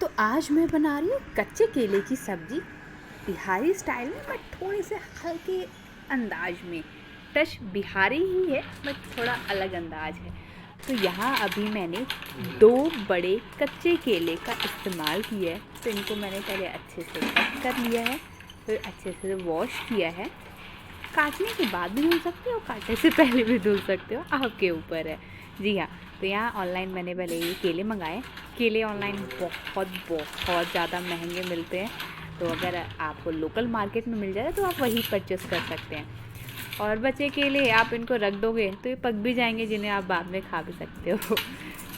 तो आज मैं बना रही हूँ कच्चे केले की सब्ज़ी बिहारी स्टाइल में, बट थोड़े से हल्के अंदाज में। टच बिहारी ही है बट थोड़ा अलग अंदाज है। तो यहाँ अभी मैंने 2 बड़े कच्चे केले का इस्तेमाल किया है। तो इनको मैंने पहले अच्छे से कट कर लिया है, फिर अच्छे से वॉश किया है। काटने के बाद भी धुल सकते हो, काटने से पहले भी धुल सकते हो, आपके ऊपर है। जी हाँ, तो यहाँ ऑनलाइन मैंने पहले ये केले मंगाए। केले ऑनलाइन बहुत बहुत ज़्यादा महंगे मिलते हैं, तो अगर आपको लोकल मार्केट में मिल जाए तो आप वही परचेस कर सकते हैं। और बचे केले आप इनको रख दोगे तो ये पक भी जाएंगे, जिन्हें आप बाद में खा भी सकते हो।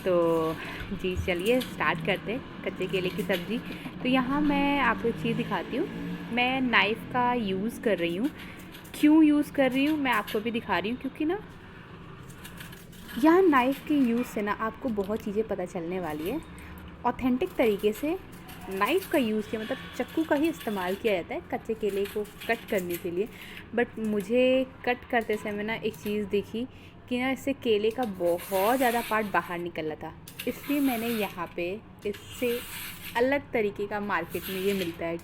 तो जी चलिए स्टार्ट करते हैं कच्चे केले की सब्ज़ी। तो यहाँ मैं आपको एक चीज़ दिखाती हूँ। मैं नाइफ़ का यूज़ कर रही हूँ। क्यों यूज़ कर रही हूँ मैं आपको भी दिखा रही हूँ, क्योंकि ना यहाँ नाइफ़ के यूज़ से ना आपको बहुत चीज़ें पता चलने वाली है। ऑथेंटिक तरीके से नाइफ़ का यूज़ किया, मतलब चाकू का ही इस्तेमाल किया जाता है कच्चे केले को कट करने के लिए। बट मुझे कट करते समय ना एक चीज़ देखी कि ना इससे केले का बहुत ज़्यादा पार्ट बाहर निकल रहा था। इसलिए मैंने यहाँ पे इससे अलग तरीके का मार्केट में ये मिलता है,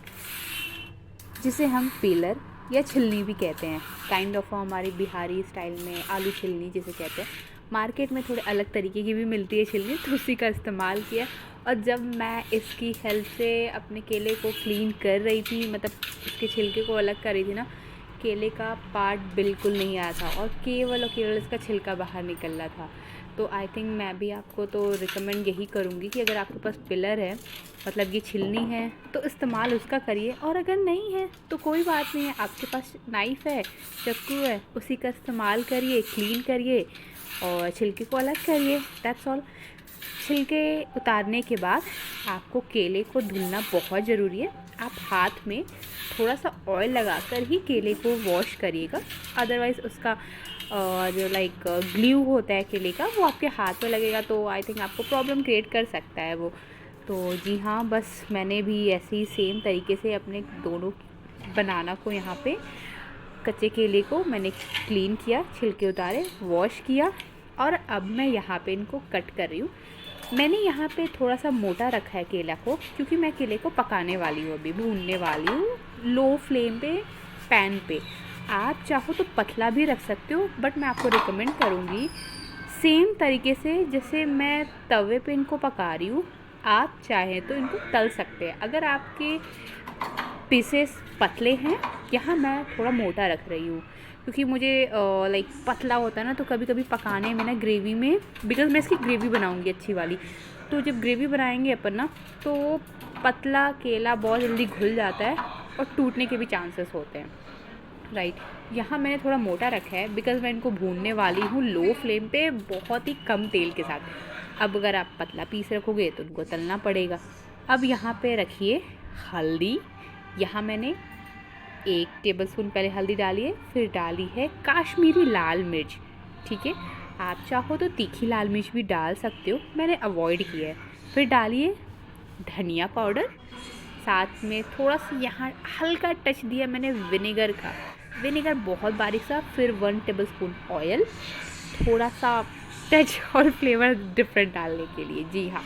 जिसे हम पीलर या छिलनी भी कहते हैं। काइंड ऑफ हमारी बिहारी स्टाइल में आलू छिलनी जिसे कहते हैं। मार्केट में थोड़े अलग तरीके की भी मिलती है छिलनी, तो उसी का इस्तेमाल किया। और जब मैं इसकी हेल्प से अपने केले को क्लीन कर रही थी, मतलब इसके छिलके को अलग कर रही थी ना, केले का पार्ट बिल्कुल नहीं आया था और केवल इसका छिलका बाहर निकल रहा था। तो आई थिंक मैं भी आपको तो रिकमेंड यही करूँगी कि अगर आपके पास पिलर है, मतलब ये छिलनी है, तो इस्तेमाल उसका करिए। और अगर नहीं है तो कोई बात नहीं है, आपके पास नाइफ़ है, चाकू है, उसी का इस्तेमाल करिए, क्लीन करिए और छिलके को अलग करिए। That's all. छिलके उतारने के बाद आपको केले को धुलना बहुत ज़रूरी है। आप हाथ में थोड़ा सा ऑयल लगाकर ही केले को वॉश करिएगा, अदरवाइज़ उसका जो ग्लू होता है केले का, वो आपके हाथ में लगेगा तो आई थिंक आपको प्रॉब्लम क्रिएट कर सकता है वो। तो जी हाँ, बस मैंने भी ऐसे ही सेम तरीके से अपने दोनों बनाना को, यहाँ पे कच्चे केले को मैंने क्लीन किया, छिलके उतारे, वॉश किया और अब मैं यहाँ पे इनको कट कर रही हूँ। मैंने यहाँ पे थोड़ा सा मोटा रखा है केला को, क्योंकि मैं केले को पकाने वाली हूँ, अभी भूनने वाली हूँ लो फ्लेम पे पैन पे। आप चाहो तो पतला भी रख सकते हो, बट मैं आपको रिकमेंड करूँगी सेम तरीके से जैसे मैं तवे पे इनको पका रही हूँ, आप चाहें तो इनको तल सकते हैं। अगर आपके पीसेस पतले हैं, यहाँ मैं थोड़ा मोटा रख रही हूँ क्योंकि मुझे पतला होता है ना, तो कभी कभी पकाने में ना ग्रेवी में, बिकॉज़ मैं इसकी ग्रेवी बनाऊँगी अच्छी वाली, तो जब ग्रेवी बनाएंगे अपन ना, तो पतला केला बहुत जल्दी घुल जाता है और टूटने के भी चांसेस होते हैं, राइट। यहाँ मैंने थोड़ा मोटा रखा है बिकॉज़ मैं इनको भूनने वाली हूँ लो फ्लेम पे बहुत ही कम तेल के साथ। अब अगर आप पतला पीस रखोगे तो उनको तलना पड़ेगा। अब यहाँ पे रखिए हल्दी। यहाँ मैंने 1 टेबलस्पून पहले हल्दी डाली है, फिर डाली है काश्मीरी लाल मिर्च, ठीक है। आप चाहो तो तीखी लाल मिर्च भी डाल सकते हो, मैंने अवॉइड किया है। फिर डालिए धनिया पाउडर, साथ में थोड़ा सा यहाँ हल्का टच दिया मैंने विनेगर का, विनेगर बहुत बारीक सा। फिर 1 टेबलस्पून ऑयल, थोड़ा सा टच और फ्लेवर डिफरेंट डालने के लिए। जी हाँ,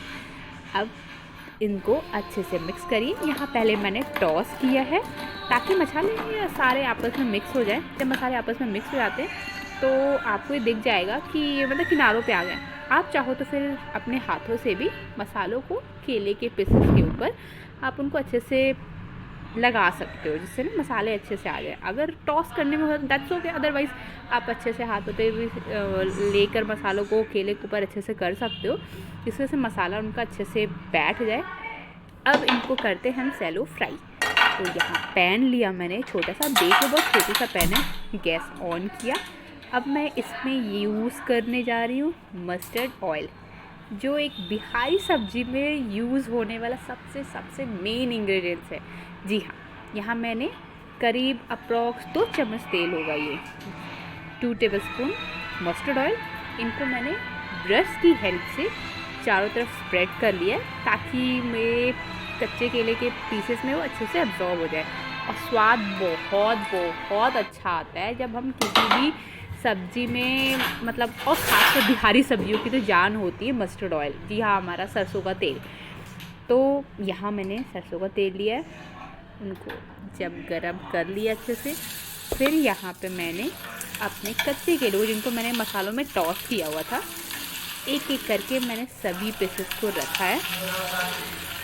अब इनको अच्छे से मिक्स करिए। यहाँ पहले मैंने टॉस किया है ताकि मसाले सारे आपस में मिक्स हो जाए। जब मसाले आपस में मिक्स हो जाते हैं तो आपको ये दिख जाएगा कि ये मतलब किनारों पे आ गए। आप चाहो तो फिर अपने हाथों से भी मसालों को केले के पीसेस के ऊपर आप उनको अच्छे से लगा सकते हो, जिससे ना मसाले अच्छे से आ जाए। अगर टॉस करने में हो दैट्स ओके, अदरवाइज़ आप अच्छे से हाथों पे भी लेकर मसालों को केले के ऊपर अच्छे से कर सकते हो, जिससे से मसाला उनका अच्छे से बैठ जाए। अब इनको करते हैं हम सैलो फ्राई। तो यहाँ पैन लिया मैंने छोटा सा, देखो बहुत छोटा सा पैन है, गैस ऑन किया। अब मैं इसमें यूज़ करने जा रही हूँ मस्टर्ड ऑयल, जो एक बिहारी सब्जी में यूज़ होने वाला सबसे मेन इंग्रेडिएंट्स है। जी हाँ, यहाँ मैंने करीब अप्रॉक्स 2 चम्मच तेल होगा, ये 2 टेबलस्पून मस्टर्ड ऑयल। इनको मैंने ब्रश की हेल्प से चारों तरफ स्प्रेड कर लिया ताकि मेरे कच्चे केले के पीसेस में वो अच्छे से अब्जॉर्ब हो जाए। और स्वाद बहुत अच्छा आता है जब हम किसी भी सब्जी में, मतलब और खासकर बिहारी सब्जियों की तो जान होती है मस्टर्ड ऑयल। जी हाँ, हमारा सरसों का तेल। तो यहाँ मैंने सरसों का तेल लिया है, उनको जब गरम कर लिया अच्छे से, फिर यहाँ पे मैंने अपने कच्चे केले को, जिनको मैंने मसालों में टॉस किया हुआ था, एक एक करके मैंने सभी पीसेस को रखा है।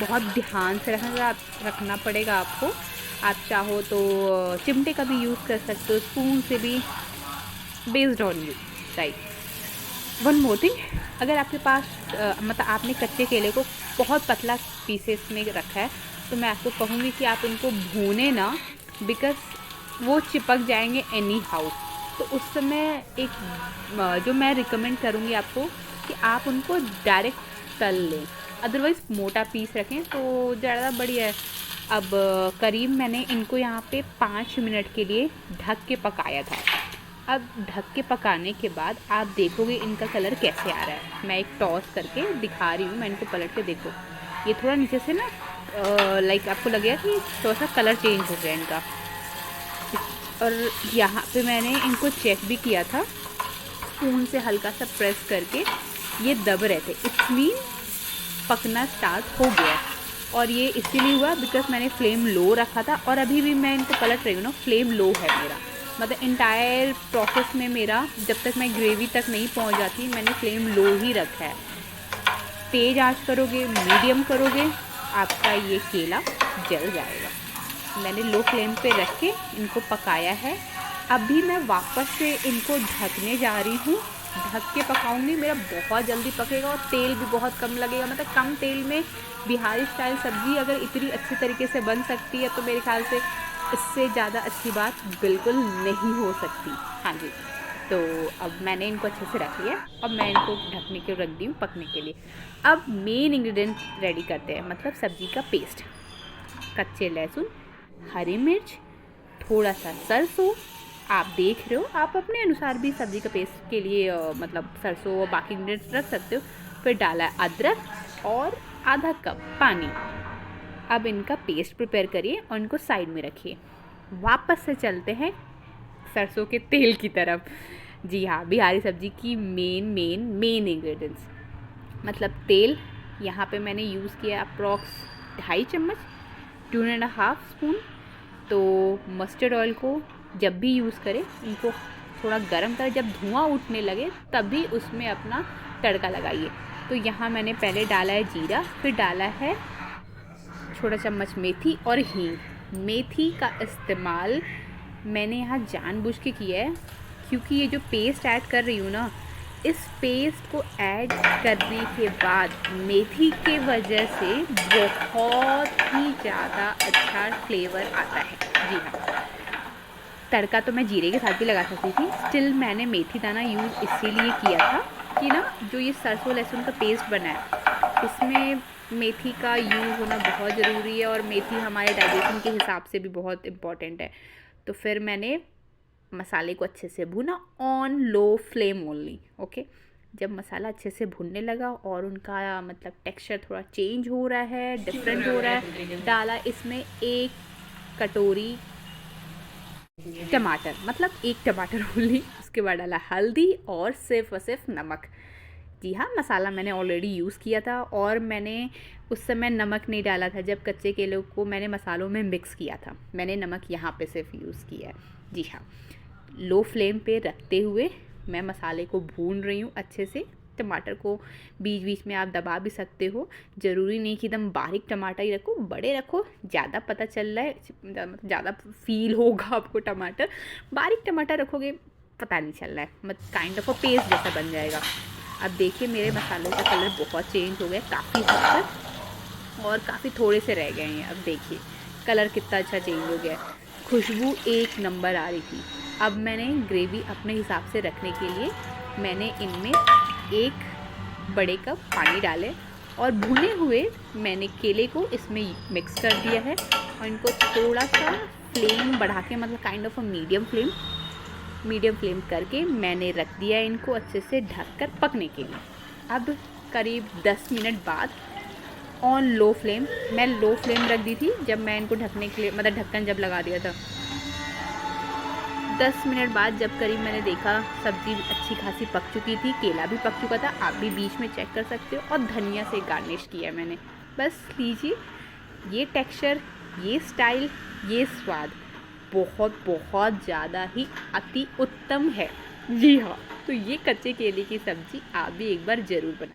बहुत ध्यान से रखना पड़ेगा आपको। आप चाहो तो चिमटे का भी यूज़ कर सकते हो, स्पून से भी, based on you, right. One more thing, अगर आपके पास मतलब आपने कच्चे केले को बहुत पतला पीसेस में रखा है, तो मैं आपको कहूँगी कि आप इनको भूने ना, बिकॉज़ वो चिपक जाएंगे एनी हाउ। तो उस समय एक जो मैं रिकमेंड करूँगी आपको कि आप उनको डायरेक्ट तल लें, अदरवाइज़ मोटा पीस रखें तो ज़्यादा बढ़िया है। अब करीब मैंने इनको यहाँ पे 5 मिनट के लिए ढक के पकाया था। अब ढक के पकाने के बाद आप देखोगे इनका कलर कैसे आ रहा है। मैं एक टॉस करके दिखा रही हूँ, मैं इनको पलट के देखो, ये थोड़ा नीचे से ना लाइक आपको लगेगा कि थोड़ा सा कलर चेंज हो गया इनका। और यहाँ पे मैंने इनको चेक भी किया था, स्पून से हल्का सा प्रेस करके ये दब रहे थे, इट्स मीन पकना स्टार्ट हो गया। और ये इसीलिए हुआ बिकॉज मैंने फ्लेम लो रखा था, और अभी भी मैं इनको पलट रही हूँ ना, फ्लेम लो है मेरा। मतलब इंटायर प्रोसेस में मेरा जब तक मैं ग्रेवी तक नहीं पहुँच जाती, मैंने फ्लेम लो ही रखा है। तेज़ आंच करोगे, मीडियम करोगे, आपका ये केला जल जाएगा। मैंने लो फ्लेम पे रख के इनको पकाया है। अभी मैं वापस से इनको ढकने जा रही हूँ, ढक के पकाऊंगी, मेरा बहुत जल्दी पकेगा और तेल भी बहुत कम लगेगा। मतलब कम तेल में बिहारी स्टाइल सब्ज़ी अगर इतनी अच्छी तरीके से बन सकती है, तो मेरे ख्याल से इससे ज़्यादा अच्छी बात बिल्कुल नहीं हो सकती। हाँ जी, तो अब मैंने इनको अच्छे से रख लिया, अब मैं इनको ढकने के रख दी हूँ पकने के लिए। अब मेन इंग्रेडिएंट रेडी करते हैं, मतलब सब्ज़ी का पेस्ट। कच्चे लहसुन, हरी मिर्च, थोड़ा सा सरसों, आप देख रहे हो, आप अपने अनुसार भी सब्ज़ी का पेस्ट के लिए मतलब सरसों और बाकी इंग्रेडिएंट्स रख सकते हो। फिर डाला है अदरक और आधा कप पानी। अब इनका पेस्ट प्रिपेयर करिए और इनको साइड में रखिए। वापस से चलते हैं सरसों के तेल की तरफ। जी हाँ, बिहारी सब्ज़ी की मेन इंग्रेडिएंट्स, मतलब तेल। यहाँ पे मैंने यूज़ किया अप्रॉक्स 2.5 चम्मच, 2.5 स्पून। तो मस्टर्ड ऑयल को जब भी यूज़ करें, इनको थोड़ा गरम करें, जब धुआं उठने लगे तभी उसमें अपना तड़का लगाइए। तो यहाँ मैंने पहले डाला है जीरा, फिर डाला है छोटा चम्मच मेथी और हींग। मेथी का इस्तेमाल मैंने यहाँ जानबूझ के किया है, क्योंकि ये जो पेस्ट ऐड कर रही हूँ ना, इस पेस्ट को ऐड करने के बाद मेथी के वजह से बहुत ही ज़्यादा अच्छा फ्लेवर आता है। जी हाँ, तड़का तो मैं जीरे के साथ भी लगा सकती थी, स्टिल मैंने मेथी दाना यूज़ इसीलिए किया था कि ना, जो ये सरसों लहसुन का पेस्ट बना है, इसमें मेथी का यूज़ होना बहुत ज़रूरी है, और मेथी हमारे डाइजेशन के हिसाब से भी बहुत इम्पॉर्टेंट है। तो फिर मैंने मसाले को अच्छे से भुना on low flame only. Okay, जब मसाला अच्छे से भुनने लगा और उनका मतलब टेक्सचर थोड़ा चेंज हो रहा है, डिफरेंट हो रहा है, डाला इसमें 1 कटोरी टमाटर, मतलब 1 टमाटर ओनली। उसके बाद डाला हल्दी और सिर्फ और सिर्फ नमक। जी हाँ, मसाला मैंने ऑलरेडी यूज़ किया था, और मैंने उस समय नमक नहीं डाला था जब कच्चे केलों को मैंने मसालों में मिक्स किया था। मैंने नमक यहाँ पे सिर्फ यूज़ किया है। जी हाँ, लो फ्लेम पे रखते हुए मैं मसाले को भून रही हूँ अच्छे से। टमाटर को बीच बीच में आप दबा भी सकते हो, ज़रूरी नहीं कि एकदम बारीक टमाटर ही रखो, बड़े रखो, ज़्यादा पता चल रहा है, ज़्यादा फील होगा आपको टमाटर। बारीक टमाटर रखोगे पता नहीं चल रहा है, मतलब काइंड ऑफ अ पेस्ट जैसा बन जाएगा। अब देखिए मेरे मसालों का कलर बहुत चेंज हो गया काफ़ी हद तक, और काफ़ी थोड़े से रह गए हैं। अब देखिए कलर कितना अच्छा चेंज हो गया है, खुशबू 1 नंबर आ रही थी। अब मैंने ग्रेवी अपने हिसाब से रखने के लिए मैंने इनमें 1 बड़े कप पानी डाले, और भुने हुए मैंने केले को इसमें मिक्स कर दिया है, और इनको थोड़ा सा फ्लेम बढ़ा के, मतलब kind of a medium flame करके मैंने रख दिया इनको अच्छे से ढककर पकने के लिए। अब करीब 10 मिनट बाद ऑन लो फ्लेम, मैं लो फ्लेम रख दी थी जब मैं इनको ढकने के लिए, मतलब ढक्कन जब लगा दिया था। 10 मिनट बाद जब करीब मैंने देखा सब्ज़ी अच्छी खासी पक चुकी थी, केला भी पक चुका था, आप भी बीच में चेक कर सकते हो, और धनिया से गार्निश किया मैंने। बस लीजिए, ये टेक्सचर, ये स्टाइल, ये स्वाद बहुत बहुत ज़्यादा ही अति उत्तम है। जी हाँ, तो ये कच्चे केले की सब्ज़ी आप भी एक बार ज़रूर बनाएं।